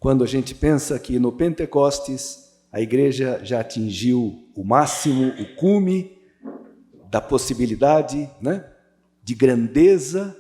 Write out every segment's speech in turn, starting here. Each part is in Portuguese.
quando a gente pensa que no Pentecostes a igreja já atingiu o máximo, o cume da possibilidade, né, de grandeza,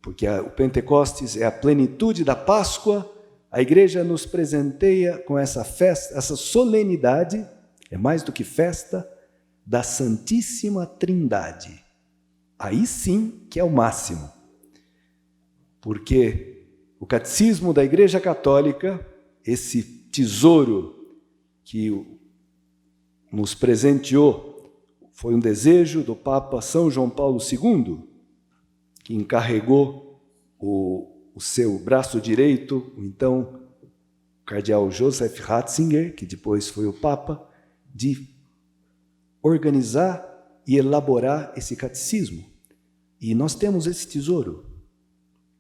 porque o Pentecostes é a plenitude da Páscoa. A igreja nos presenteia com essa festa, essa solenidade, é mais do que festa, da Santíssima Trindade. Aí sim que é o máximo. Porque o Catecismo da Igreja Católica, esse tesouro que nos presenteou, foi um desejo do Papa São João Paulo II, que encarregou o seu braço direito, o então cardeal Joseph Ratzinger, que depois foi o Papa, de organizar e elaborar esse catecismo. E nós temos esse tesouro.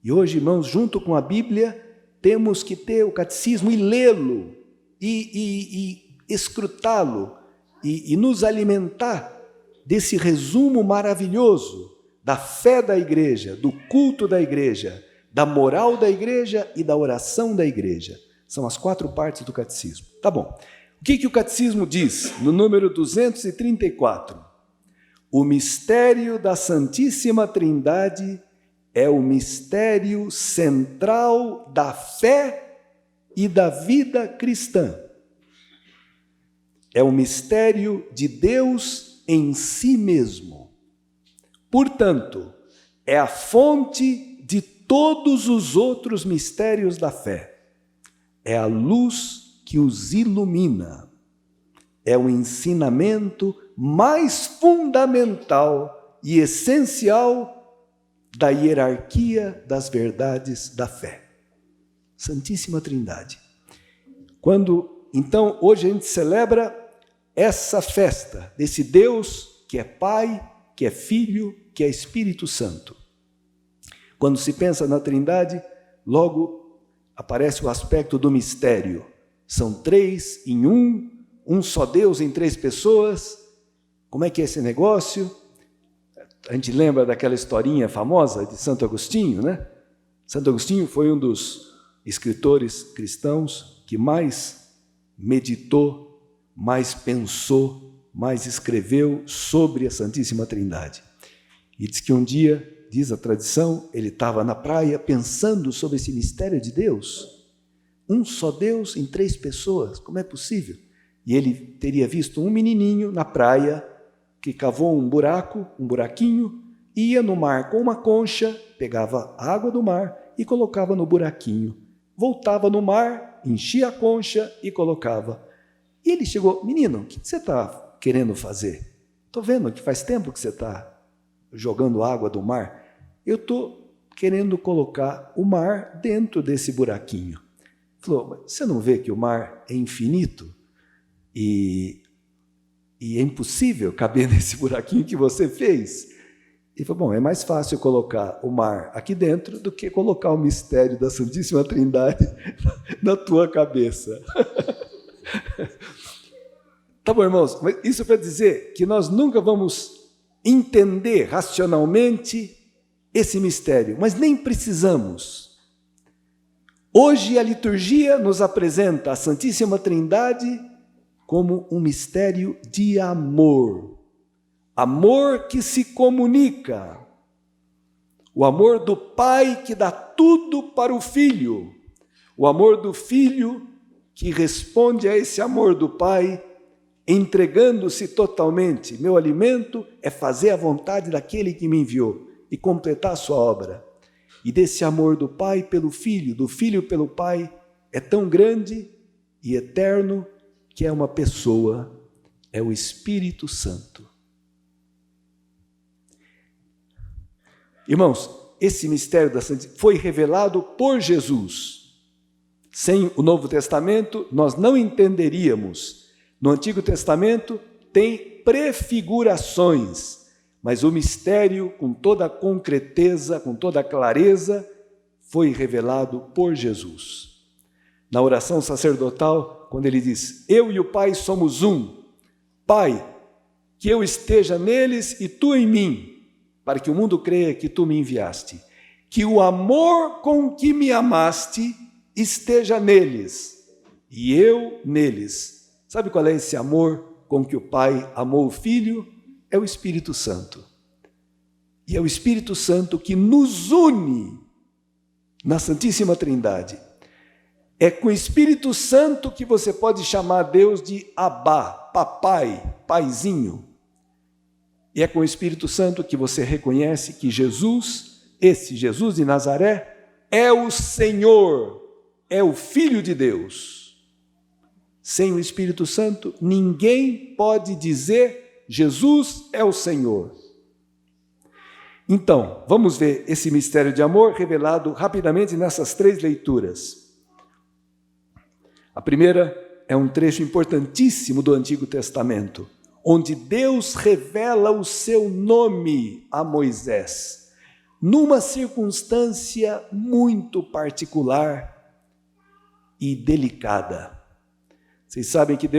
E hoje, irmãos, junto com a Bíblia, temos que ter o catecismo e lê-lo, e escrutá-lo, e nos alimentar desse resumo maravilhoso da fé da igreja, do culto da igreja, da moral da igreja e da oração da igreja. São as 4 partes do catecismo. Tá bom. O que o catecismo diz no número 234? O mistério da Santíssima Trindade é o mistério central da fé e da vida cristã. É o mistério de Deus em si mesmo. Portanto, é a fonte de todos os outros mistérios da fé. É a luz que os ilumina. É o ensinamento mais fundamental e essencial da hierarquia das verdades da fé. Santíssima Trindade. Então, hoje a gente celebra essa festa desse Deus que é Pai, que é Filho, que é Espírito Santo. Quando se pensa na Trindade, logo aparece o aspecto do mistério. São 3 em 1, um só Deus em 3 pessoas. Como é que é esse negócio? A gente lembra daquela historinha famosa de Santo Agostinho, né? Santo Agostinho foi um dos escritores cristãos que mais meditou, mais pensou, mais escreveu sobre a Santíssima Trindade. E diz que um dia, diz a tradição, ele estava na praia pensando sobre esse mistério de Deus. Um só Deus em 3 pessoas, como é possível? E ele teria visto um menininho na praia que cavou um buraquinho, ia no mar com uma concha, pegava a água do mar e colocava no buraquinho. Voltava no mar, enchia a concha e colocava. E ele chegou: menino, o que você está querendo fazer? Estou vendo que faz tempo que você está jogando água do mar. Eu estou querendo colocar o mar dentro desse buraquinho. Ele falou: mas você não vê que o mar é infinito? E é impossível caber nesse buraquinho que você fez. Ele falou: bom, é mais fácil colocar o mar aqui dentro do que colocar o mistério da Santíssima Trindade na tua cabeça. Tá bom, irmãos, mas isso para dizer que nós nunca vamos entender racionalmente esse mistério, mas nem precisamos. Hoje a liturgia nos apresenta a Santíssima Trindade como um mistério de amor. Amor que se comunica. O amor do Pai que dá tudo para o Filho. O amor do Filho que responde a esse amor do Pai, entregando-se totalmente. Meu alimento é fazer a vontade daquele que me enviou e completar a sua obra. E desse amor do Pai pelo Filho, do Filho pelo Pai, é tão grande e eterno que é uma pessoa, é o Espírito Santo. Irmãos, esse mistério da santidade foi revelado por Jesus. Sem o Novo Testamento, nós não entenderíamos. No Antigo Testamento tem prefigurações, mas o mistério, com toda a concreteza, com toda a clareza, foi revelado por Jesus. Na oração sacerdotal, quando ele diz: eu e o Pai somos um. Pai, que eu esteja neles e tu em mim, para que o mundo creia que tu me enviaste. Que o amor com que me amaste esteja neles e eu neles. Sabe qual é esse amor com que o Pai amou o Filho? É o Espírito Santo. E é o Espírito Santo que nos une na Santíssima Trindade. É com o Espírito Santo que você pode chamar Deus de Abá, papai, paizinho. E é com o Espírito Santo que você reconhece que Jesus, esse Jesus de Nazaré, é o Senhor, é o Filho de Deus. Sem o Espírito Santo, ninguém pode dizer Jesus é o Senhor. Então, vamos ver esse mistério de amor revelado rapidamente nessas 3 leituras. A primeira é um trecho importantíssimo do Antigo Testamento, onde Deus revela o seu nome a Moisés, numa circunstância muito particular e delicada. Vocês sabem que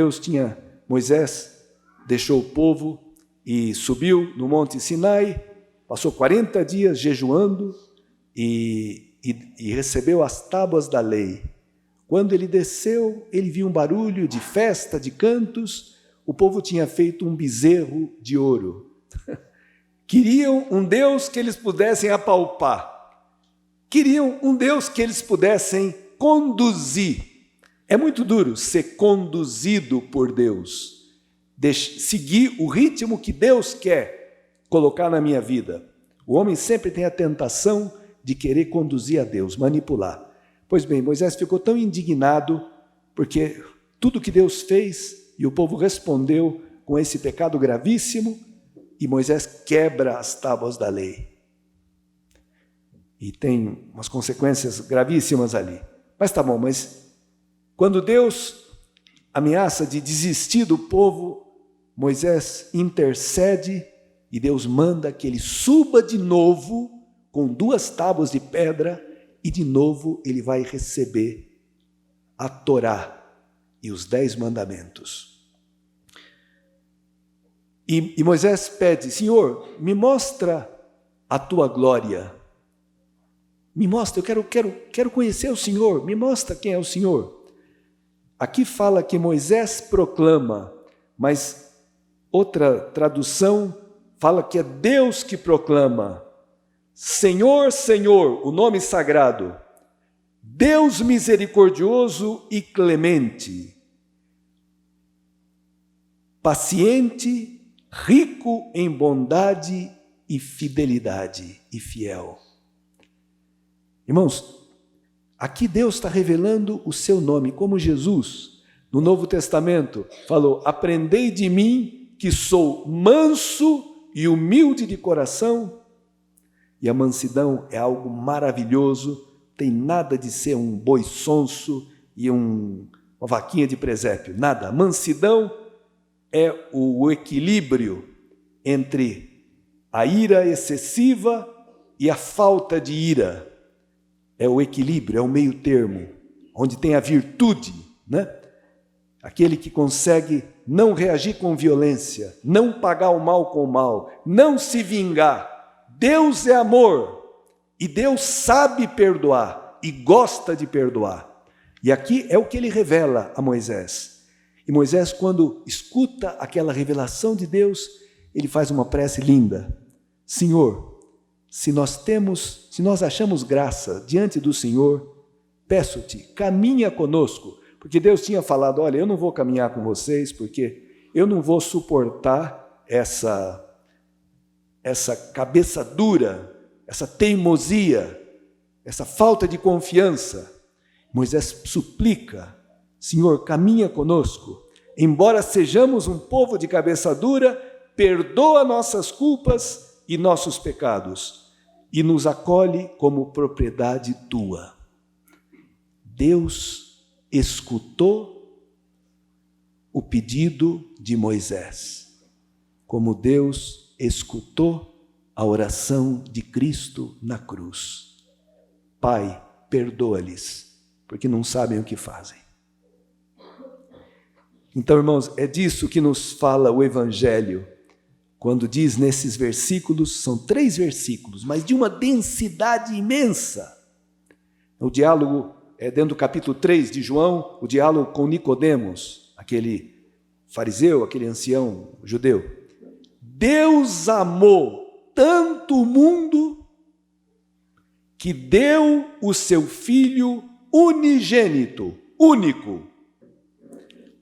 Moisés deixou o povo e subiu no Monte Sinai, passou 40 dias jejuando e recebeu as tábuas da lei. Quando ele desceu, ele viu um barulho de festa, de cantos. O povo tinha feito um bezerro de ouro. Queriam um Deus que eles pudessem apalpar. Queriam um Deus que eles pudessem conduzir. É muito duro ser conduzido por Deus. Seguir o ritmo que Deus quer colocar na minha vida. O homem sempre tem a tentação de querer conduzir a Deus, manipular. Pois bem, Moisés ficou tão indignado porque tudo que Deus fez e o povo respondeu com esse pecado gravíssimo e Moisés quebra as tábuas da lei. E tem umas consequências gravíssimas ali. Mas tá bom, mas quando Deus ameaça de desistir do povo, Moisés intercede e Deus manda que ele suba de novo com 2 tábuas de pedra e de novo ele vai receber a Torá e os 10 mandamentos. E Moisés pede: Senhor, me mostra a tua glória. Me mostra, eu quero conhecer o Senhor, me mostra quem é o Senhor. Aqui fala que Moisés proclama, mas outra tradução fala que é Deus que proclama. Senhor, Senhor, o nome sagrado, Deus misericordioso e clemente, paciente, rico em bondade e fidelidade e fiel. Irmãos, aqui Deus está revelando o seu nome, como Jesus, no Novo Testamento, falou: aprendei de mim que sou manso e humilde de coração. E a mansidão é algo maravilhoso, tem nada de ser um boi sonso e uma vaquinha de presépio, nada. A mansidão é o equilíbrio entre a ira excessiva e a falta de ira. É o equilíbrio, é o meio termo, onde tem a virtude, né? Aquele que consegue não reagir com violência, não pagar o mal com o mal, não se vingar. Deus é amor e Deus sabe perdoar e gosta de perdoar. E aqui é o que ele revela a Moisés. E Moisés, quando escuta aquela revelação de Deus, ele faz uma prece linda. Senhor, se nós achamos graça diante do Senhor, peço-te, caminha conosco. Porque Deus tinha falado: olha, eu não vou caminhar com vocês, porque eu não vou suportar essa cabeça dura, essa teimosia, essa falta de confiança. Moisés suplica: Senhor, caminha conosco, embora sejamos um povo de cabeça dura, perdoa nossas culpas e nossos pecados, e nos acolhe como propriedade tua. Deus escutou o pedido de Moisés, como Deus escutou a oração de Cristo na cruz. Pai, perdoa-lhes, porque não sabem o que fazem. Então, irmãos, é disso que nos fala o Evangelho, quando diz nesses versículos, são 3 versículos, mas de uma densidade imensa. O diálogo dentro do capítulo 3 de João, o diálogo com Nicodemos, aquele fariseu, aquele ancião judeu. Deus amou tanto o mundo que deu o seu Filho unigênito, único,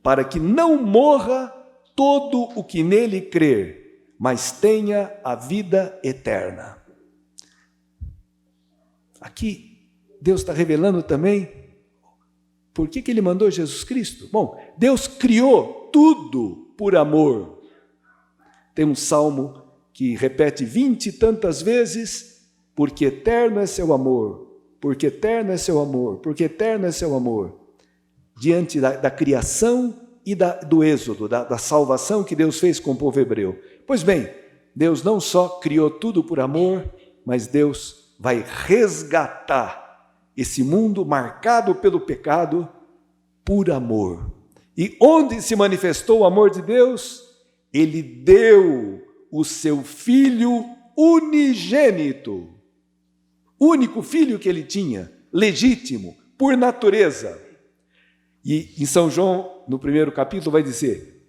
para que não morra todo o que nele crer, mas tenha a vida eterna. Aqui, Deus está revelando também por que ele mandou Jesus Cristo. Bom, Deus criou tudo por amor. Tem um salmo que repete 20 e tantas vezes, porque eterno é seu amor, porque eterno é seu amor, porque eterno é seu amor. Diante da criação e do êxodo, da salvação que Deus fez com o povo hebreu. Pois bem, Deus não só criou tudo por amor, mas Deus vai resgatar esse mundo marcado pelo pecado por amor. E onde se manifestou o amor de Deus? Ele deu o seu Filho unigênito, único filho que ele tinha, legítimo, por natureza. E em São João, no primeiro capítulo, vai dizer: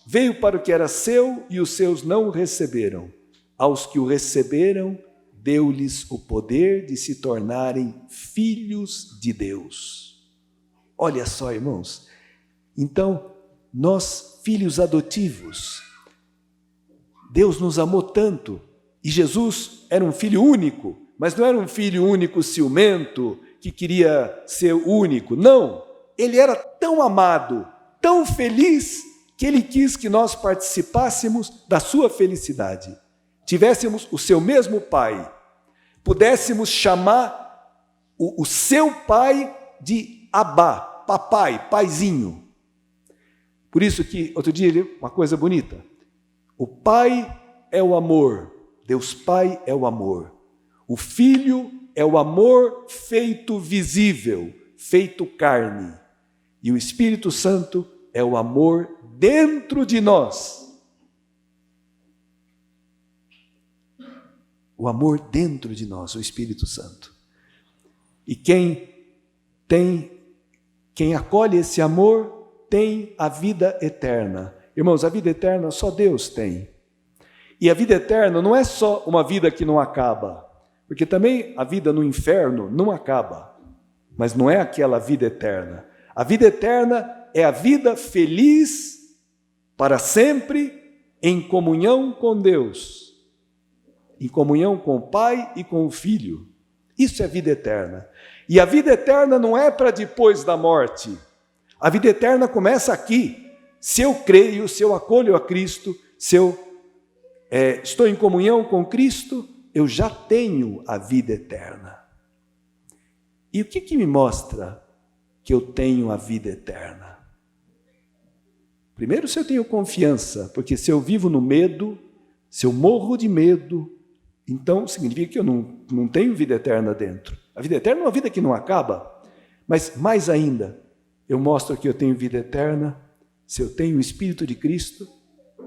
veio para o que era seu e os seus não o receberam. Aos que o receberam, deu-lhes o poder de se tornarem filhos de Deus. Olha só, irmãos. Então, nós, filhos adotivos, Deus nos amou tanto. E Jesus era um filho único, mas não era um filho único ciumento, que queria ser único. Não. Ele era tão amado, tão feliz, que ele quis que nós participássemos da sua felicidade. Tivéssemos o seu mesmo pai, pudéssemos chamar o seu pai de Abá, papai, paizinho. Por isso que, outro dia, uma coisa bonita, o pai é o amor, Deus Pai é o amor, o Filho é o amor feito visível, feito carne, e o Espírito Santo é o amor dentro de nós. O amor dentro de nós, o Espírito Santo. E quem acolhe esse amor tem a vida eterna. Irmãos, a vida eterna só Deus tem. E a vida eterna não é só uma vida que não acaba, porque também a vida no inferno não acaba, mas não é aquela vida eterna. A vida eterna é a vida feliz para sempre em comunhão com Deus, em comunhão com o Pai e com o Filho. Isso é vida eterna. E a vida eterna não é para depois da morte. A vida eterna começa aqui. Se eu creio, se eu acolho a Cristo, se eu estou em comunhão com Cristo, eu já tenho a vida eterna. E o que me mostra que eu tenho a vida eterna? Primeiro, se eu tenho confiança, porque se eu vivo no medo, se eu morro de medo, então significa que eu não tenho vida eterna dentro. A vida eterna é uma vida que não acaba, mas mais ainda, eu mostro que eu tenho vida eterna se eu tenho o Espírito de Cristo.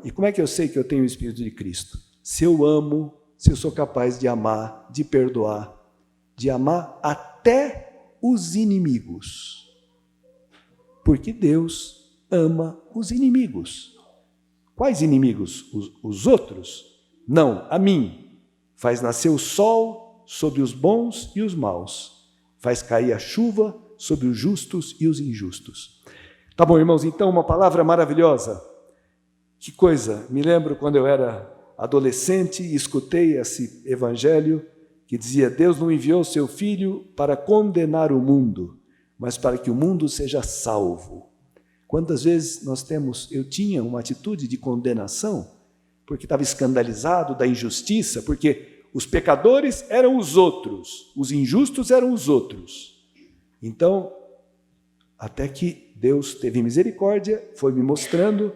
E como é que eu sei que eu tenho o Espírito de Cristo? Se eu amo, se eu sou capaz de amar, de perdoar, de amar até os inimigos. Porque Deus ama os inimigos. Quais inimigos? Os outros? Não, a mim. Faz nascer o sol sobre os bons e os maus. Faz cair a chuva sobre os justos e os injustos. Tá bom, irmãos, então uma palavra maravilhosa. Que coisa, me lembro quando eu era adolescente e escutei esse evangelho que dizia: Deus não enviou seu Filho para condenar o mundo, mas para que o mundo seja salvo. Quantas vezes eu tinha uma atitude de condenação, porque estava escandalizado da injustiça, porque os pecadores eram os outros, os injustos eram os outros. Então, até que Deus teve misericórdia, foi me mostrando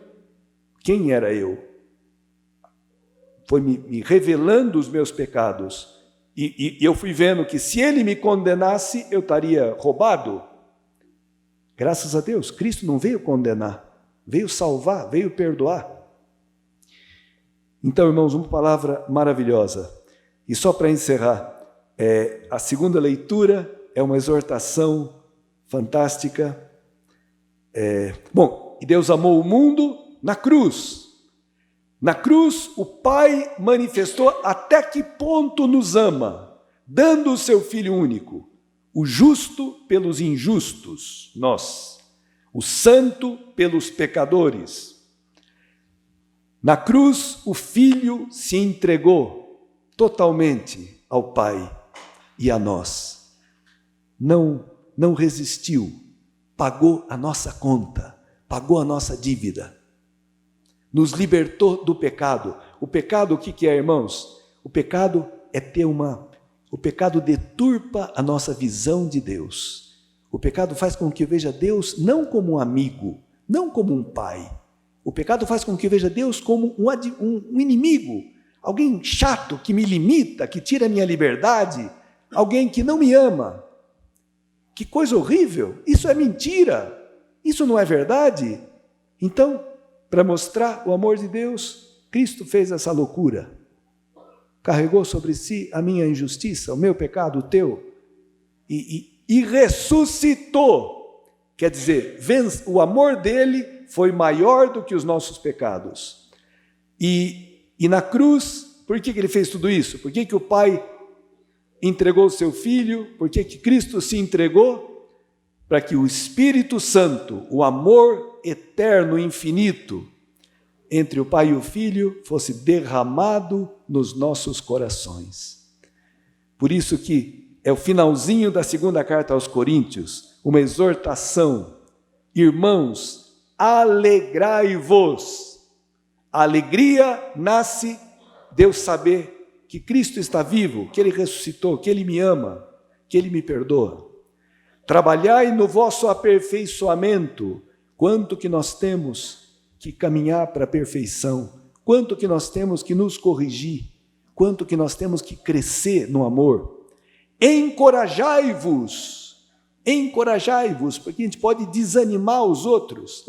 quem era eu. Foi me revelando os meus pecados. E eu fui vendo que se Ele me condenasse, eu estaria roubado. Graças a Deus, Cristo não veio condenar, veio salvar, veio perdoar. Então, irmãos, uma palavra maravilhosa. E só para encerrar, a segunda leitura é uma exortação fantástica. E Deus amou o mundo na cruz. Na cruz, o Pai manifestou até que ponto nos ama, dando o seu Filho único, o justo pelos injustos, nós, o santo pelos pecadores. Na cruz, o Filho se entregou totalmente ao Pai e a nós. Não resistiu, pagou a nossa conta, pagou a nossa dívida. Nos libertou do pecado. O pecado, o que é, irmãos? O pecado o pecado deturpa a nossa visão de Deus. O pecado faz com que eu veja Deus não como um amigo, não como um pai. O pecado faz com que eu veja Deus como um inimigo, alguém chato que me limita, que tira a minha liberdade, alguém que não me ama. Que coisa horrível! Isso é mentira! Isso não é verdade? Então, para mostrar o amor de Deus, Cristo fez essa loucura. Carregou sobre si a minha injustiça, o meu pecado, o teu, e ressuscitou. Quer dizer, o amor dele foi maior do que os nossos pecados. E na cruz, por que ele fez tudo isso? Por que o Pai entregou o seu Filho? Por que Cristo se entregou? Para que o Espírito Santo, o amor eterno, infinito, entre o Pai e o Filho, fosse derramado nos nossos corações. Por isso que é o finalzinho da segunda carta aos Coríntios, uma exortação. Irmãos, alegrai-vos. A alegria nasce de eu saber que Cristo está vivo, que Ele ressuscitou, que Ele me ama, que Ele me perdoa. Trabalhai no vosso aperfeiçoamento. Quanto que nós temos que caminhar para a perfeição, quanto que nós temos que nos corrigir, quanto que nós temos que crescer no amor. Encorajai-vos, porque a gente pode desanimar os outros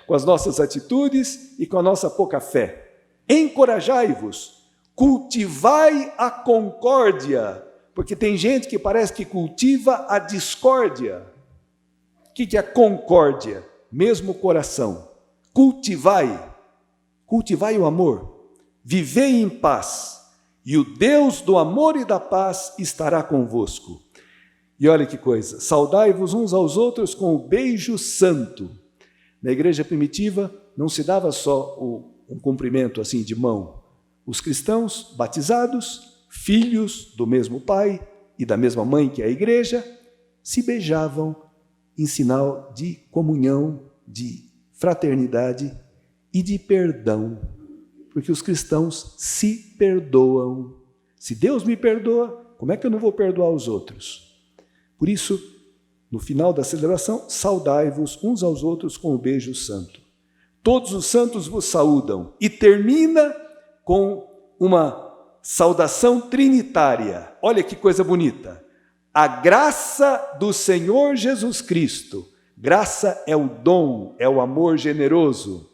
com as nossas atitudes e com a nossa pouca fé. Encorajai-vos, cultivai a concórdia, porque tem gente que parece que cultiva a discórdia. O que é a concórdia? Mesmo coração. Cultivai o amor, vivei em paz, e o Deus do amor e da paz estará convosco. E olha que coisa, saudai-vos uns aos outros com o beijo santo. Na igreja primitiva não se dava só um cumprimento assim de mão. Os cristãos batizados, filhos do mesmo pai e da mesma mãe que é a igreja, se beijavam em sinal de comunhão, de fraternidade e de perdão, porque os cristãos se perdoam. Se Deus me perdoa, como é que eu não vou perdoar os outros? Por isso, no final da celebração, saudai-vos uns aos outros com o beijo santo. Todos os santos vos saúdam, e termina com uma saudação trinitária. Olha que coisa bonita. A graça do Senhor Jesus Cristo. Graça é o dom, é o amor generoso.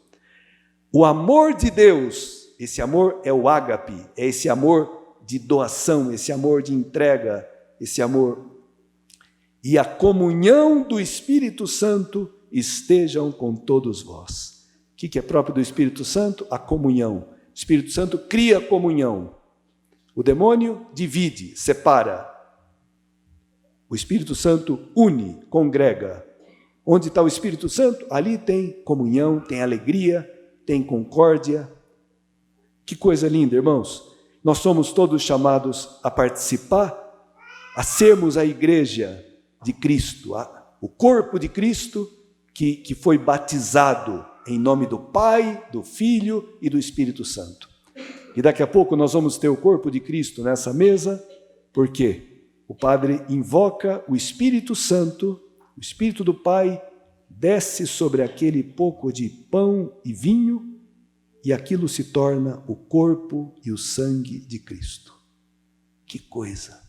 O amor de Deus, esse amor é o ágape, é esse amor de doação, esse amor de entrega, esse amor. E a comunhão do Espírito Santo estejam com todos vós. O que é próprio do Espírito Santo? A comunhão. O Espírito Santo cria comunhão. O demônio divide, separa. O Espírito Santo une, congrega. Onde está o Espírito Santo? Ali tem comunhão, tem alegria, tem concórdia. Que coisa linda, irmãos. Nós somos todos chamados a participar, a sermos a igreja de Cristo, o corpo de Cristo que foi batizado em nome do Pai, do Filho e do Espírito Santo. E daqui a pouco nós vamos ter o corpo de Cristo nessa mesa, porque o Padre invoca o Espírito Santo. O Espírito do Pai desce sobre aquele pouco de pão e vinho e aquilo se torna o corpo e o sangue de Cristo. Que coisa!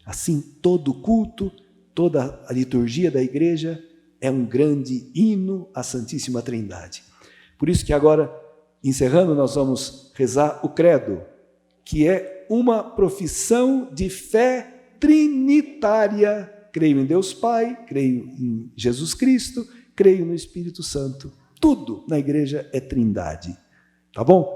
Assim, todo culto, toda a liturgia da igreja é um grande hino à Santíssima Trindade. Por isso que agora, encerrando, nós vamos rezar o credo, que é uma profissão de fé trinitária Creio em Deus Pai, creio em Jesus Cristo, creio no Espírito Santo. Tudo na igreja é trindade. Tá bom?